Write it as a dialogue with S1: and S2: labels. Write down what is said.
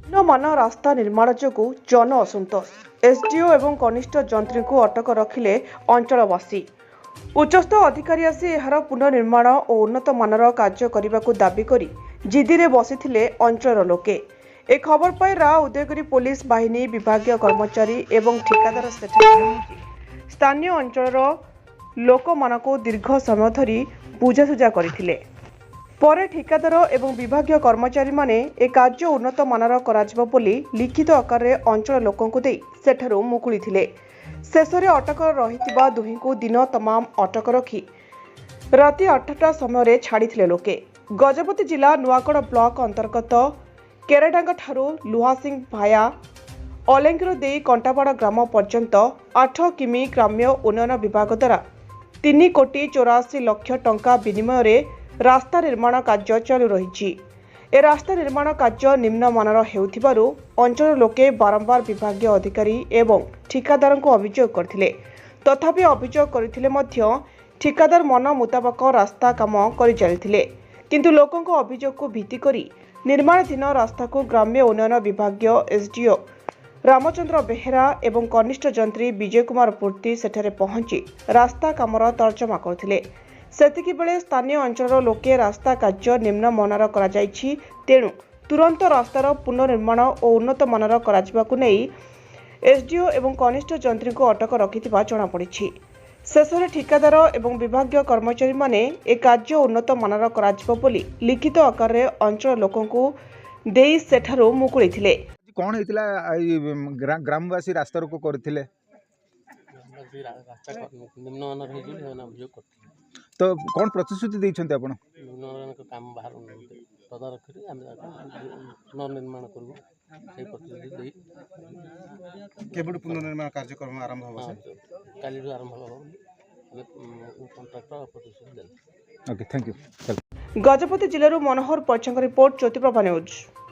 S1: ମାନ ରାସ୍ତା ନିର୍ମାଣ ଯୋଗୁଁ ଜନ ଅସନ୍ତୋଷ। ଏସଡିଓ ଏବଂ କନିଷ୍ଠ ଯନ୍ତ୍ରୀଙ୍କୁ ଅଟକ ରଖିଲେ ଅଞ୍ଚଳବାସୀ। ଉଚ୍ଚସ୍ଥ ଅଧିକାରୀ ଆସି ଏହାର ପୁନଃନିର୍ମାଣ ଓ ଉନ୍ନତ ମାନର କାର୍ଯ୍ୟ କରିବାକୁ ଦାବି କରି ଜିଦିରେ ବସିଥିଲେ ଅଞ୍ଚଳର ଲୋକେ। ଏ ଖବର ପାଇ ରାଅ ଉଦୟଗିରି ପୋଲିସ ବାହିନୀ ବିଭାଗୀୟ କର୍ମଚାରୀ ଏବଂ ଠିକାଦାର ସେଠାରେ ପହଞ୍ଚି ସ୍ଥାନୀୟ ଅଞ୍ଚଳର ଲୋକମାନଙ୍କୁ ଦୀର୍ଘ ସମୟ ଧରି ବୁଝାସୁଝା କରିଥିଲେ। ପରେ ଠିକାଦାର ଏବଂ ବିଭାଗୀୟ କର୍ମଚାରୀମାନେ ଏ କାର୍ଯ୍ୟ ଉନ୍ନତ ମାନର କରାଯିବ ବୋଲି ଲିଖିତ ଆକାରରେ ଅଞ୍ଚଳ ଲୋକଙ୍କୁ ଦେଇ ସେଠାରୁ ମୁକୁଳିଥିଲେ। ଶେଷରେ ଅଟକ ରହିଥିବା ଦୁହିଁଙ୍କୁ ଦିନ ତମାମ ଅଟକ ରଖି ରାତି 8ଟା ସମୟରେ ଛାଡ଼ିଥିଲେ ଲୋକେ। ଗଜପତି ଜିଲ୍ଲା ନୂଆଗଡ଼ ବ୍ଲକ ଅନ୍ତର୍ଗତ କେରାଡାଙ୍ଗାଠାରୁ ଲୁହାସିଂ ଭାୟା ଅଲେଙ୍ଗିର ଦେଇ କଣ୍ଟାପାଡ଼ ଗ୍ରାମ ପର୍ଯ୍ୟନ୍ତ 8 କିମି ଗ୍ରାମ୍ୟ ଉନ୍ନୟନ ବିଭାଗ ଦ୍ୱାରା 3,84,00,000 ଟଙ୍କା ବିନିମୟରେ ରାସ୍ତା ନିର୍ମାଣ କାର୍ଯ୍ୟ ଚାଲୁ ରହିଛି। ଏ ରାସ୍ତା ନିର୍ମାଣ କାର୍ଯ୍ୟ ନିମ୍ନମାନର ହେଉଥିବାରୁ ଅଞ୍ଚଳ ଲୋକେ ବାରମ୍ବାର ବିଭାଗୀୟ ଅଧିକାରୀ ଏବଂ ଠିକାଦାରଙ୍କୁ ଅଭିଯୋଗ କରିଥିଲେ। ତଥାପି ଅଭିଯୋଗ କରିଥିଲେ ମଧ୍ୟ ଠିକାଦାର ମନ ମୁତାବକ ରାସ୍ତା କାମ କରିଚାଲିଥିଲେ। କିନ୍ତୁ ଲୋକଙ୍କ ଅଭିଯୋଗକୁ ଭିତ୍ତି କରି ନିର୍ମାଣାଧୀନ ରାସ୍ତାକୁ ଗ୍ରାମ୍ୟ ଉନ୍ନୟନ ବିଭାଗୀୟ ଏସଡିଓ ରାମଚନ୍ଦ୍ର ବେହେରା ଏବଂ କନିଷ୍ଠ ଯନ୍ତ୍ରୀ ବିଜୟ କୁମାର ପୂର୍ତ୍ତି ସେଠାରେ ପହଞ୍ଚି ରାସ୍ତା କାମର ତର୍ଜମା କରୁଥିଲେ। ସେତିକିବେଳେ ସ୍ଥାନୀୟ ଅଞ୍ଚଳର ଲୋକେ ରାସ୍ତା କାର୍ଯ୍ୟ ନିମ୍ନମାନର କରାଯାଇଛି, ତେଣୁ ତୁରନ୍ତ ରାସ୍ତାର ପୁନଃନିର୍ମାଣ ଓ ଉନ୍ନତ ମାନର କରାଯିବାକୁ ନେଇ ଏସଡିଓ ଏବଂ କନିଷ୍ଠ ଯନ୍ତ୍ରୀଙ୍କୁ ଅଟକ ରଖିଥିବା ଜଣାପଡ଼ିଛି। ଶେଷରେ ଠିକାଦାର ଏବଂ ବିଭାଗୀୟ କର୍ମଚାରୀମାନେ ଏ କାର୍ଯ୍ୟ ଉନ୍ନତ ମାନର କରାଯିବ ବୋଲି ଲିଖିତ ଆକାରରେ ଅଞ୍ଚଳ ଲୋକଙ୍କୁ ଦେଇ ସେଠାରୁ ମୁକୁଳିଥିଲେ।
S2: କଣ ହେଇଥିଲା ଗ୍ରାମବାସୀ ରାସ୍ତା ରୋକ କରିଥିଲେ ତ କଣ ପ୍ରତିଶ୍ରୁତି ଦେଇଛନ୍ତି ଆପଣ?
S3: କାମ ବାହାର ତଦାରଖ କରି ଆମେ ପୁନର୍ନିର୍ମାଣ କରିବୁ ସେଇ ପ୍ରତିଶ୍ରୁତି ଦେଇ
S4: କେବେଠୁ ପୁନର୍ନିର୍ମାଣ କାର୍ଯ୍ୟକ୍ରମ ଆରମ୍ଭ ହେବ?
S3: କାଲିଠୁ ଆରମ୍ଭ ହେବ ବୋଲି କଣ୍ଟ୍ରାକ୍ଟର ପ୍ରତିଶ୍ରୁତି ଦେଲେ।
S2: Okay, thank you.
S1: ଗଜପତି ଜିଲ୍ଲାରୁ ମନୋହର ପଚ୍ଛଙ୍କ ରିପୋର୍ଟ, ଜ୍ୟୋତିପ୍ରଭା ନ୍ୟୁଜ୍।